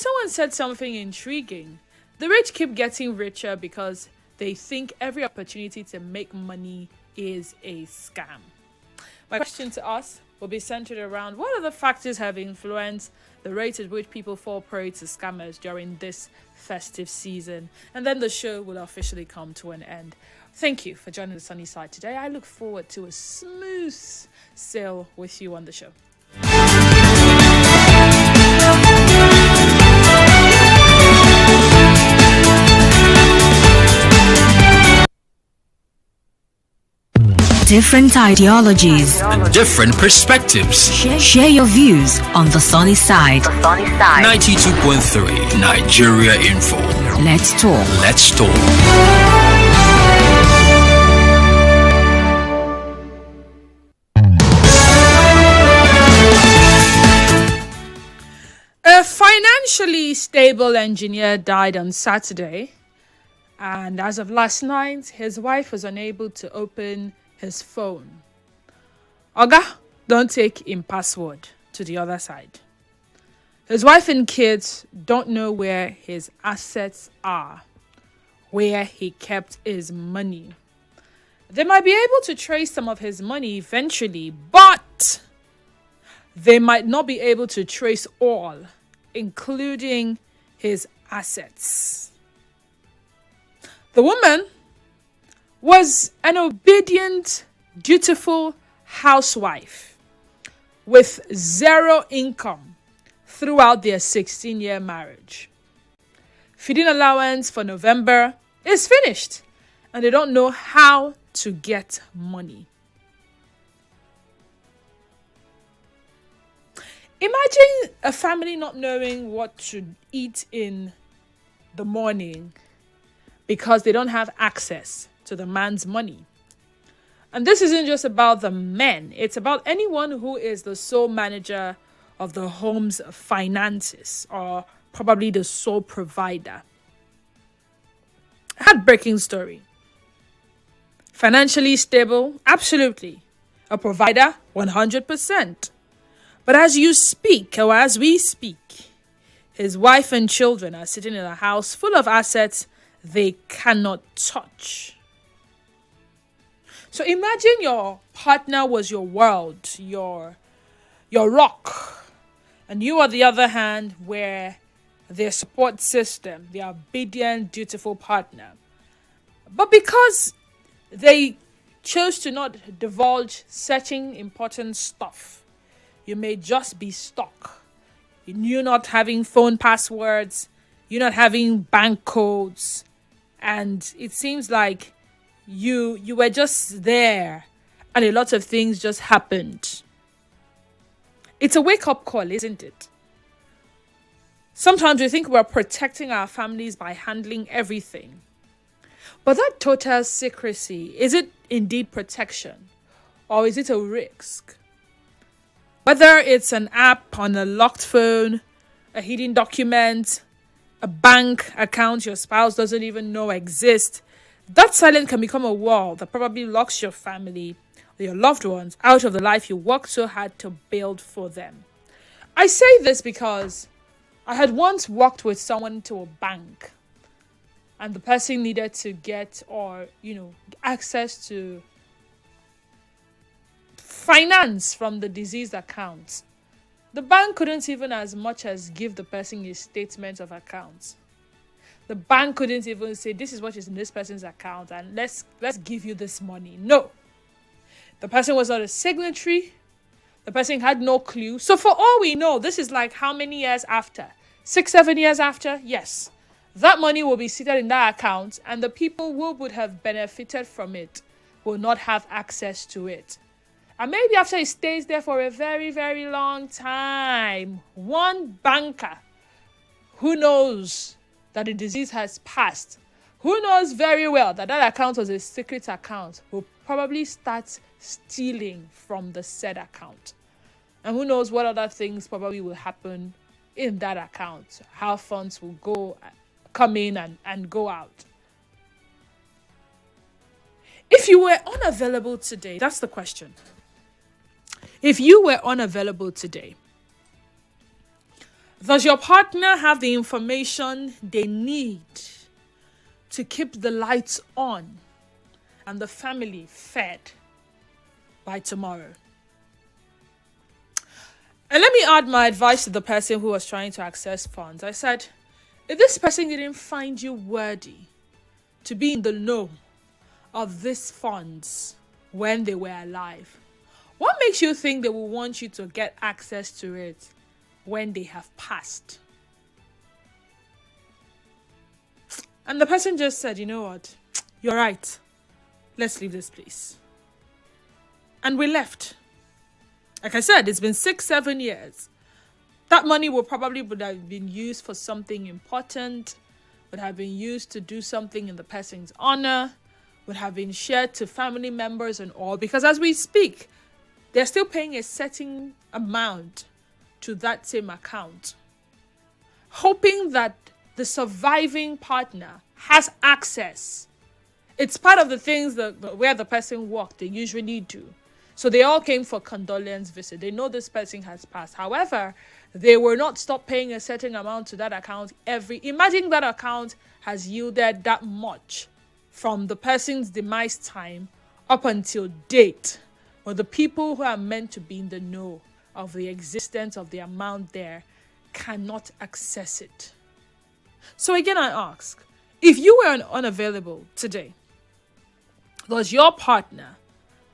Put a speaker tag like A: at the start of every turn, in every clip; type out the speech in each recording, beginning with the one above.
A: someone said something intriguing. The rich keep getting richer because they think every opportunity to make money is a scam. My question to us will be centered around what other factors have influenced the rate at which people fall prey to scammers during this festive season. And then the show will officially come to an end. Thank you for joining the sunny side today. I look forward to a smooth sail with you on the show.
B: Different ideologies
C: and different perspectives.
B: Share your views on the sunny side.
C: 92.3 Nigeria Info.
B: Let's talk.
C: Let's talk.
A: A financially stable engineer died on Saturday, and as of last night, his wife was unable to open his phone. Oga, don't take him password to the other side. His wife and kids don't know where his assets are, where he kept his money. They might be able to trace some of his money eventually, but they might not be able to trace all, including his assets. The woman was an obedient, dutiful housewife with zero income throughout their 16-year marriage. Feeding allowance for November is finished, and they don't know how to get money. Imagine a family not knowing what to eat in the morning because they don't have access to the man's money. And this isn't just about the men, it's about anyone who is the sole manager of the home's finances or probably the sole provider. Heartbreaking story. Financially stable, absolutely. A provider, 100%. But as you speak, or as we speak, his wife and children are sitting in a house full of assets they cannot touch. So imagine your partner was your world, your rock, and you, on the other hand, were their support system, their obedient, dutiful partner. But because they chose to not divulge certain important stuff, you may just be stuck. You not having phone passwords, you not having bank codes, and it seems like you were just there and a lot of things just happened. It's a wake-up call, isn't it? Sometimes we think we're protecting our families by handling everything. But that total secrecy, is it indeed protection? Or is it a risk? Whether it's an app on a locked phone, a hidden document, a bank account your spouse doesn't even know exists, that silence can become a wall that probably locks your family or your loved ones out of the life you worked so hard to build for them. I say this because I had once walked with someone to a bank and the person needed to get access to finance from the deceased account. The bank couldn't even as much as give the person a statement of accounts. The bank couldn't even say, this is what is in this person's account and let's give you this money. No. The person was not a signatory. The person had no clue. So for all we know, this is like how many years after? 6-7 years after? Yes. That money will be seated in that account and the people who would have benefited from it will not have access to it. And maybe after it stays there for a very, very long time, one banker who knows that the disease has passed, who knows very well that that account was a secret account, will probably start stealing from the said account. And who knows what other things probably will happen in that account, how funds will come in and go out. If you were unavailable today, that's the question. If you were unavailable today, Does your partner have the information they need to keep the lights on and the family fed by tomorrow? And let me add my advice to the person who was trying to access funds. I said, if this person didn't find you worthy to be in the know of these funds when they were alive, what makes you think they will want you to get access to it when they have passed? And the person just said, you know what? You're right. Let's leave this place. And we left. Like I said, it's been 6-7 years. That money would have been used for something important, would have been used to do something in the person's honor, would have been shared to family members and all. Because as we speak, they're still paying a certain amount to that same account, hoping that the surviving partner has access. It's part of the things that where the person worked, they usually do. So they all came for condolence visit. They know this person has passed. However, they will not stop paying a certain amount to that account imagine that account has yielded that much from the person's demise time up until date. But the people who are meant to be in the know of the existence of the amount there cannot access it. So again, I ask, if you were unavailable today, does your partner,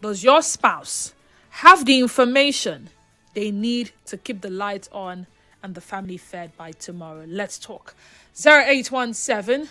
A: does your spouse have the information they need to keep the lights on and the family fed by tomorrow? Let's talk. 0817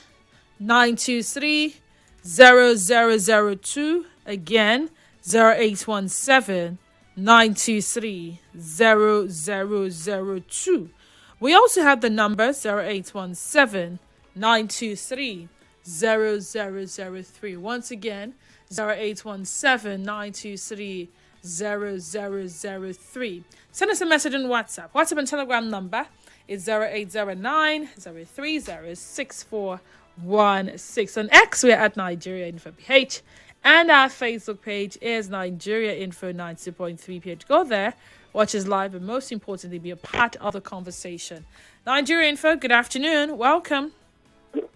A: 923 0002. Again, 0817 923 0002. We also have the number 0817 923 0003. Once again, 0817 923 0003. Send us a message on WhatsApp. WhatsApp and Telegram number is 0809 030 6416. On X, we're at Nigeria Info PH. And our Facebook page is Nigeria Info 90.3 PH. Go there, watch us live, and most importantly, be a part of the conversation. Nigeria Info, good afternoon. Welcome.
D: Good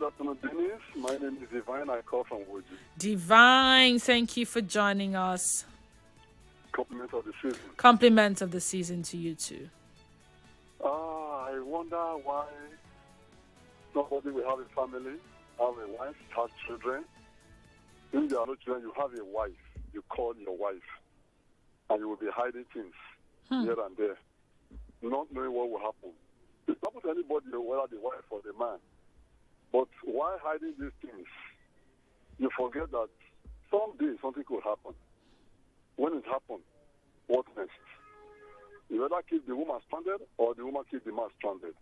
D: afternoon, Denise. My name is Divine. I call from Woji.
A: Divine, thank you for joining us.
D: Compliments of the season.
A: Compliments of the season to you too.
D: I wonder why somebody will have a family, have a wife, have children. If there are no children, you have a wife. You call your wife, and you will be hiding things here and there, not knowing what will happen. It's not to anybody, whether the wife or the man. But why hiding these things? You forget that someday something could happen. When it happens, what next? You either keep the woman stranded or the woman keep the man stranded.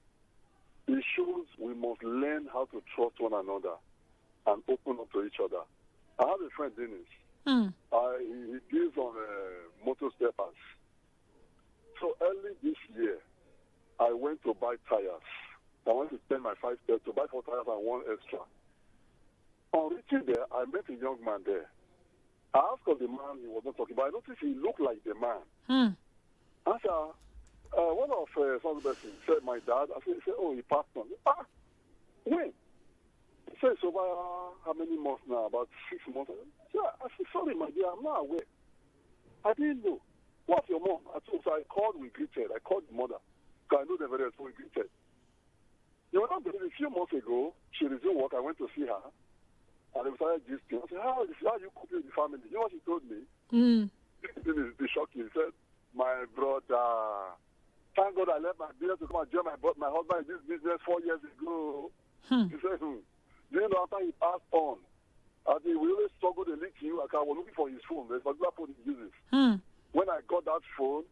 D: It shows we must learn how to trust one another and open up to each other. I have a friend, Dennis. He deals on motor spare parts. So early this year, I went to buy tires. I went to spend my 5 days to buy 4 tires and 1 extra. On reaching there, I met a young man there. I asked of the man he was not talking about. I noticed he looked like the man. I said, one of some person said, my dad. I said, oh, he passed on. When? He said, it's over how many months now? About 6 months. I said, sorry, my dear, I'm not aware. I didn't know. What's your mom? So I called, we greeted. I called the mother. Because I know them very well, so we greeted. You will not believe, a few months ago, she resumed work. I went to see her. And they started gisting. I said, how you coping with the family? You know what she told me? The shocking. He said, my brother, thank God I left my business to come and join my husband in this business 4 years ago. He said, do you know, after he passed on, I think we always struggled to link you. I was looking for his phone. There's a particular phone he uses. When I got that phone,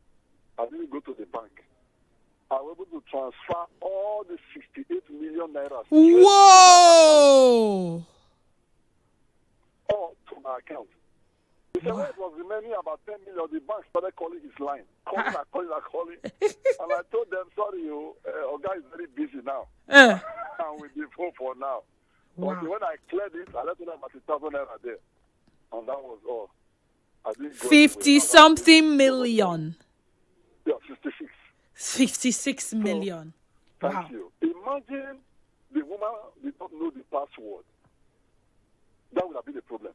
D: I didn't go to the bank. I was able to transfer all the 68 million naira.
A: Whoa!
D: All to my account. He said, when it was remaining about 10 million, the bank started calling his line. Calling. And I told them, sorry, Oga is very busy now. And with the phone for now.
A: Wow.
D: But when I cleared it, I left them about 1,000 naira there. And that was all. I didn't go
A: 50-something million.
D: Yeah, 66.
A: 56 million.
D: Thank
A: Wow.
D: you. Imagine the woman did not know the password. That would have been a problem.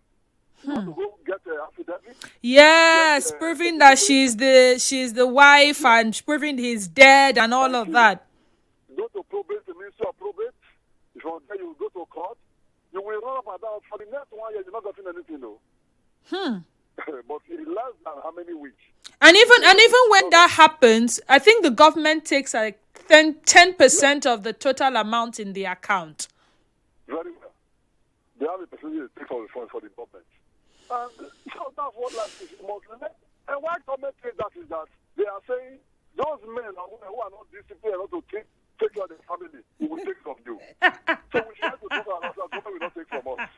D: You have to go get an affidavit.
A: Yes, proving that she's the wife and proving he's dead and all of that.
D: Go to probate, the Ministry of Probate. From there you go to court. You will run up and down for the next 1 year. You're not getting anything, no. But in less than how many weeks?
A: And even when that happens, I think the government takes like 10% of the total amount in the account.
D: Very well. They have a percentage they take for the government. And so that's what life is mostly. And why government say that is that they are saying those men and women who are not disciplined enough to take care of their family, we will take from you. So we try to do that ourselves, government will not take from us.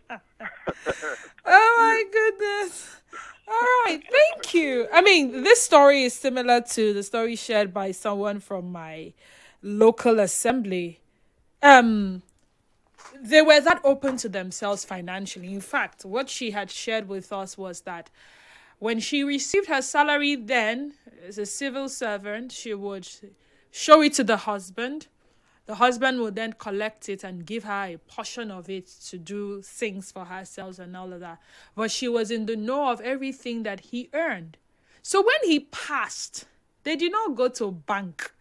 A: Oh my goodness. All right, thank you. I mean, this story is similar to the story shared by someone from my local assembly. They were that open to themselves financially. In fact, what she had shared with us was that when she received her salary then, as a civil servant, she would show it to the husband. The husband would then collect it and give her a portion of it to do things for herself and all of that. But she was in the know of everything that he earned. So when he passed, they did not go to a bank.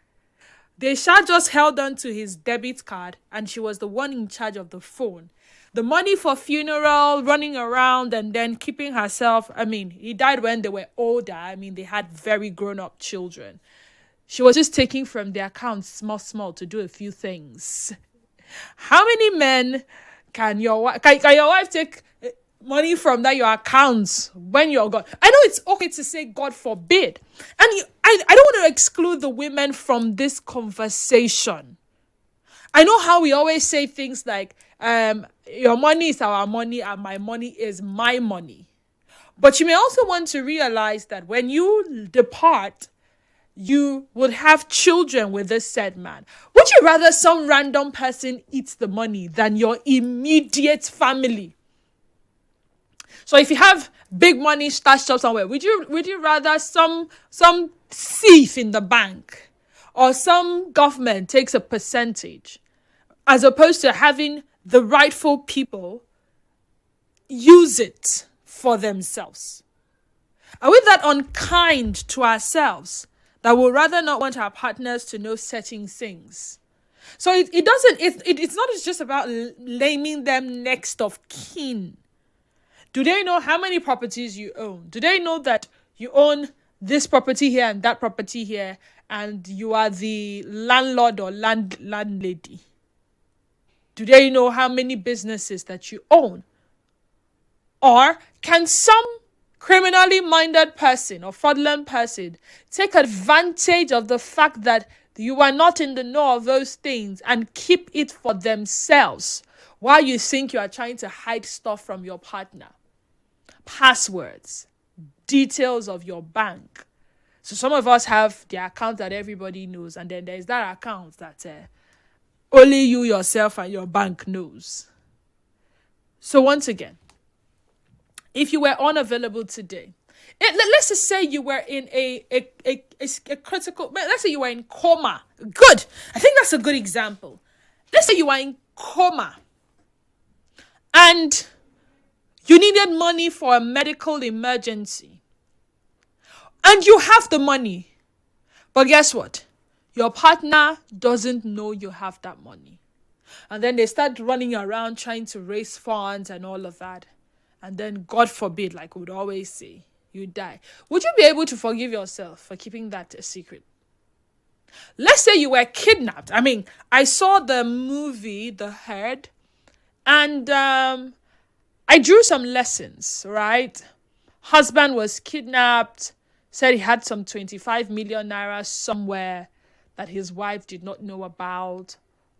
A: They just held on to his debit card, and she was the one in charge of the phone. The money for funeral, running around, and then keeping herself. I mean, he died when they were older. I mean, they had very grown-up children. She was just taking from their account small to do a few things. How many men can your wife take money from your accounts when you're gone? I know it's okay to say God forbid. And I don't want to exclude the women from this conversation. I know how we always say things like, your money is our money and my money is my money. But you may also want to realize that when you depart, you would have children with this said man. Would you rather some random person eats the money than your immediate family? So if you have big money stashed up somewhere, would you rather some thief in the bank or some government takes a percentage as opposed to having the rightful people use it for themselves? Are we that unkind to ourselves that we'd rather not want our partners to know certain things? So it's not just about naming them next of kin. Do they know how many properties you own? Do they know that you own this property here and that property here, and you are the landlord or landlady? Do they know how many businesses that you own? Or can some criminally minded person or fraudulent person take advantage of the fact that you are not in the know of those things and keep it for themselves while you think you are trying to hide stuff from your partner? Passwords, details of your bank. So some of us have the account that everybody knows, and then there's that account that only you yourself and your bank knows. So once again, if you were unavailable today, let's just say you were in a critical, let's say you were in coma. Good. I think that's a good example. Let's say you are in coma and you needed money for a medical emergency. And you have the money. But guess what? Your partner doesn't know you have that money. And then they start running around trying to raise funds and all of that. And then, God forbid, like we would always say, you die. Would you be able to forgive yourself for keeping that a secret? Let's say you were kidnapped. I mean, I saw the movie, The Herd, and I drew some lessons, right? Husband was kidnapped, said he had some 25 million naira somewhere that his wife did not know about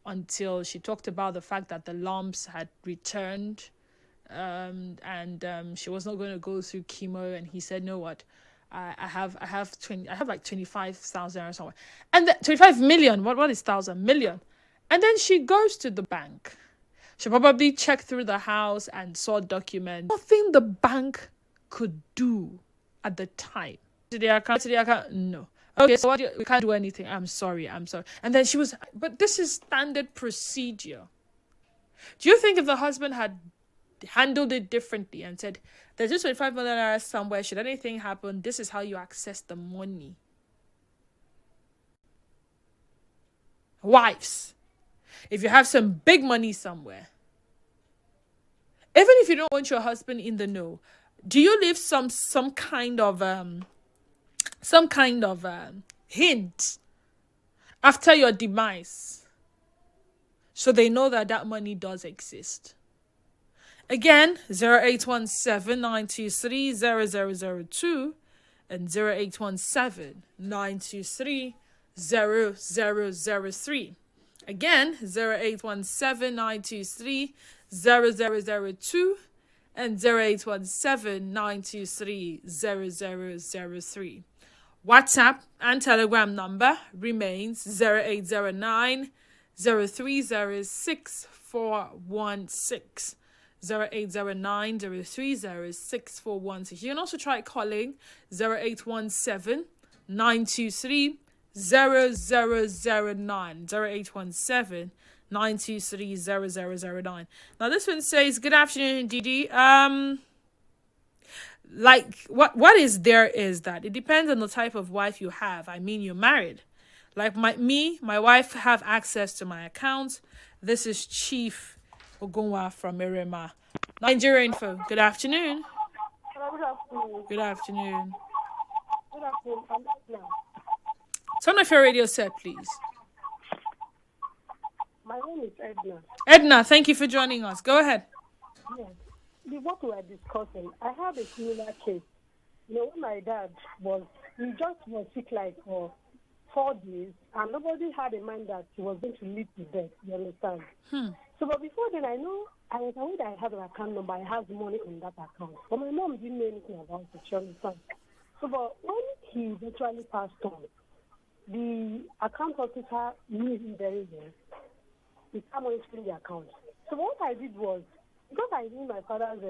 A: until she talked about the fact that the lumps had returned. And she was not going to go through chemo, and he said, "No, what? I have like 25,000 or somewhere, and 25 million. What is 1,000 million?" And then she goes to the bank. She probably checked through the house and saw documents. Nothing the bank could do at the time. To the account, no. Okay, so we can't do anything. I'm sorry. And then she was, but this is standard procedure. Do you think if the husband had handled it differently and said, there's just 25 million naira somewhere, should anything happen, this is how you access the money? Wives, if you have some big money somewhere, even if you don't want your husband in the know, do you leave some kind of hint after your demise so they know that money does exist? Again, 0817-923-0002 and 0817-923-0003. Again, 0817-923-0002 and 0817-923-0003. WhatsApp and Telegram number remains 0809 0306416. 0809 0306416. You can also try calling 0817 923 0009. 0817 923 0009. Now this one says, good afternoon, Didi. Like what is there is that it depends on the type of wife you have. I mean, you're married. Like my wife have access to my accounts. This is Chief Ogunwa from Irema. Nigeria Info. Good afternoon. Good afternoon.
E: Good afternoon.
A: Turn off your radio set, please.
E: My name is Edna.
A: Edna, thank you for joining us. Go ahead.
E: Yes. What we are discussing, I had a similar case. When my dad he just was sick like for 4 days, and nobody had in mind that he was going to lead to death. You understand? So, but before then, I was aware that I had an account number. I had money in that account. But my mom didn't know anything about it. You understand? So, but when he eventually passed on, the account officer knew him very well. He started monitoring the account. So what I did was, because I knew my father's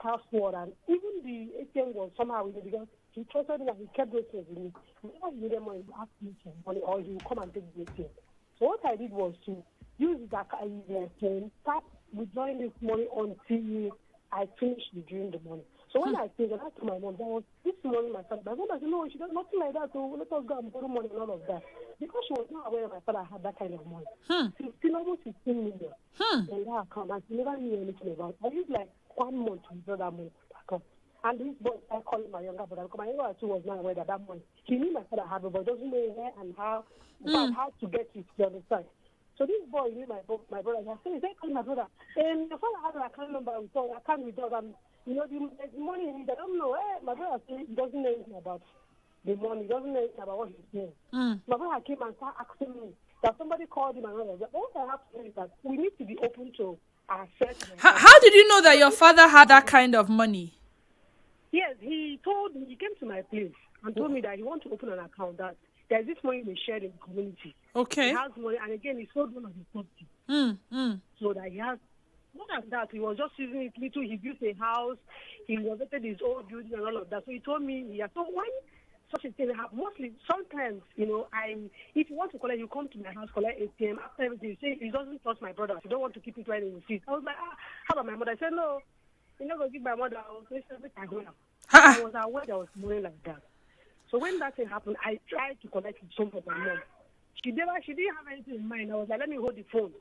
E: password, and even the ATM was somehow with me, because he trusted me and he kept those things with me. Whenever he needed money, he would ask me for money, or he would come and take the ATM. So what I did was to use his ATM, start withdrawing this money until I finished during the money. So when I think, and I told my mom, that was this morning my father. My mom said, no, she does nothing like that, so let us go and borrow money and all of that. Because she was not aware that my father had that kind of money. 16 million in that account, and she never knew anything about it. I used like 1 month to withdraw that money account. And this boy started calling my younger brother, because my younger brother too was not aware that money. He knew my father had it, but doesn't know where and how to get it, you understand? So this boy knew my brother. I said, he said, call my brother. And your father has an account number, so I can't withdraw, and the money in it, I don't know. My brother said he doesn't know anything about the money. He doesn't know anything about what he's doing. My brother came and started asking me that somebody called him and all of that. What I have to say is that we need to be open to access.
A: How did you know that your father had that kind of money?
E: Yes, he came to my place and told me that he wants to open an account, that there's this money they shared in the community.
A: Okay.
E: He has money, and again, he sold one of his property. So that he has. More than that, he was just using it little. He built a house, he renovated his old building and all of that. So he told me, so when such a thing happens, mostly, sometimes, if you want to collect, you come to my house, collect ATM, after everything, you say, he doesn't trust my brother, so you don't want to keep it right in the seat. I was like, how about my mother? I said, no, you're not going to give my mother, I was aware there was money like that. So when that thing happened, I tried to collect it from my mom. She didn't have anything in mind. I was like, let me hold the phone.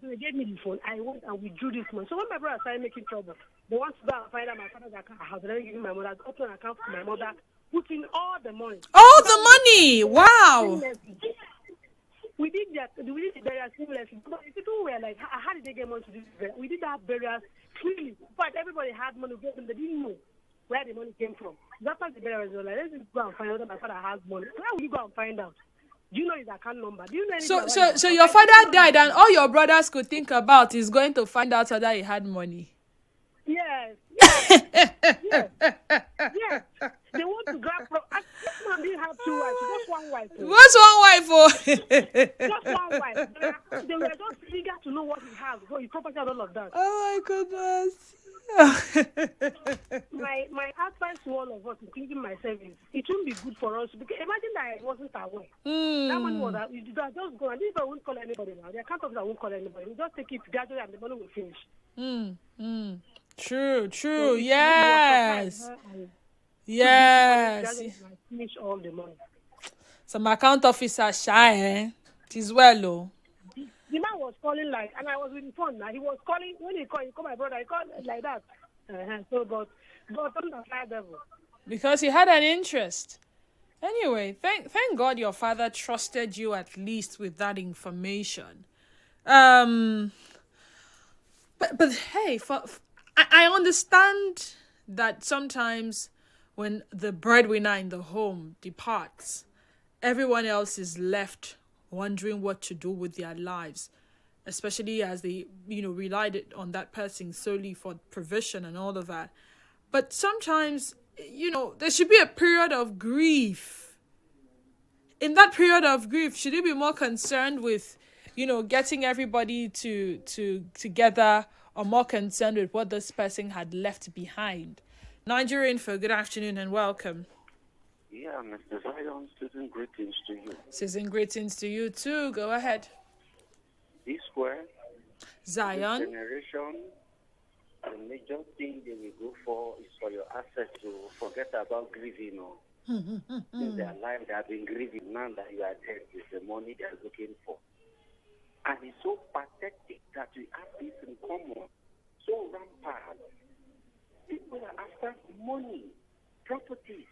E: So they gave me the phone. I went and withdrew this money. So when my brother started making trouble, they want to go and find out my father's account. I was already giving my mother, open an account for my mother, put in all the money.
A: All the money! Wow!
E: We did the burial seamlessly. But people were like, how did they get money to do this? We did that burial freely. But everybody had money. They didn't know where the money came from. After the burial, they were like, let's go and find out that my father has money. Where will you go and find out? Do you know his account number? Do you know
A: So your father died, and all your brothers could think about is going to find out whether he had money.
E: Yes. Yes. They want to grab from. This man didn't have two wives, just one wife.
A: What's one wife for?
E: Just one wife. They were just eager to know what he has, so he property and all of that.
A: Oh my goodness.
E: My advice to all of us, including myself, is it won't be good for us. Because imagine that I wasn't aware. That money was you just go and this won't call anybody now. The account officer won't call anybody. We just take it gradually and the money will finish.
A: True.
E: So
A: Yes. Yes.
E: Finish all the money.
A: Some account officer shy, eh? It is well, oh.
E: The man was calling like, and I was with the phone now. He was calling, when he called my brother, he called like that. So, but on the high level.
A: Because he had an interest. Anyway, thank God your father trusted you at least with that information. But hey, I understand that sometimes when the breadwinner in the home departs, everyone else is left wondering what to do with their lives, especially as they, relied on that person solely for provision and all of that. But sometimes, there should be a period of grief. In that period of grief, should you be more concerned with, getting everybody together, or more concerned with what this person had left behind? Nigerian for good afternoon and welcome.
F: Yeah, Mr. Zion, season greetings to you.
A: Season greetings to you too. Go ahead.
F: This square,
A: Zion.
F: this generation, the major thing they will go for is for your assets to forget about grieving. In their life, they have been grieving. Now that you are dead, is the money they are looking for. And it's so pathetic that we have this in common, so rampant. People are after money, properties.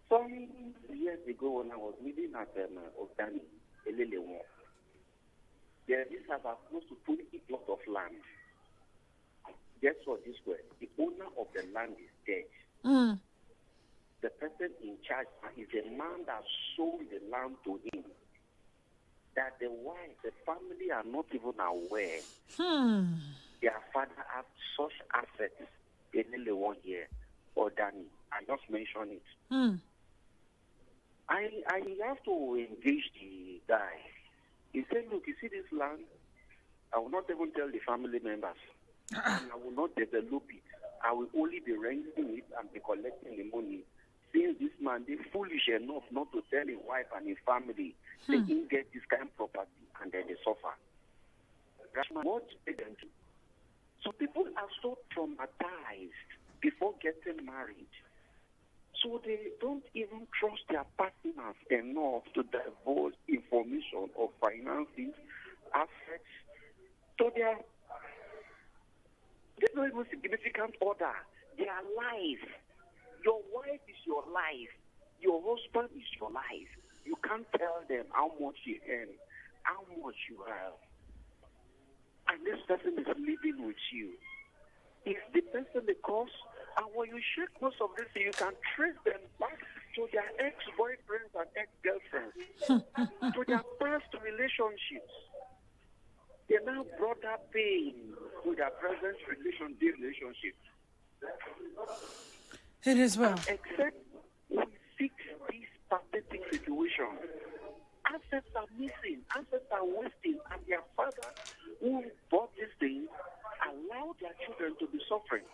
F: Some years ago, when I was living at Otani, Elelewo, there is about close to 20 plots of land. Guess what this was? The owner of the land is dead. The person in charge is a man that sold the land to him. That the wife, the family are not even aware. Their father has such assets in Elelewo here, or Danny. I just mentioned it. I have to engage the guy. He said, look, you see this land? I will not even tell the family members. And I will not develop it. I will only be renting it and be collecting the money. Since this man, they foolish enough not to tell his wife and his family they didn't get this kind of property and then they suffer. That's what they can do. So people are so traumatized before getting married. So they don't even trust their partners enough to divulge information of finances, assets, to their not even significant order. Their life. Your wife is your life. Your husband is your life. You can't tell them how much you earn, how much you have. And this person is living with you. If the person because and when you check most of this, you can trace them back to their ex-boyfriends and ex-girlfriends, to their past relationships. They now brought that pain to their present relationship.
A: It is well.
F: Except we fix this pathetic situation. Assets are missing, assets are wasting, and their father, who bought these things, allowed their children to be suffering.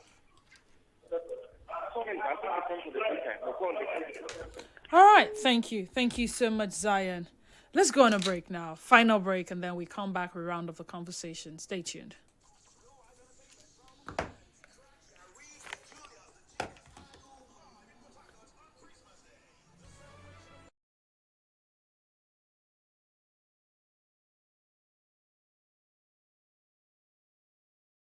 A: All right, thank you so much, Zion. Let's go on a break now, final break, and then we come back with a round of the conversation. Stay tuned.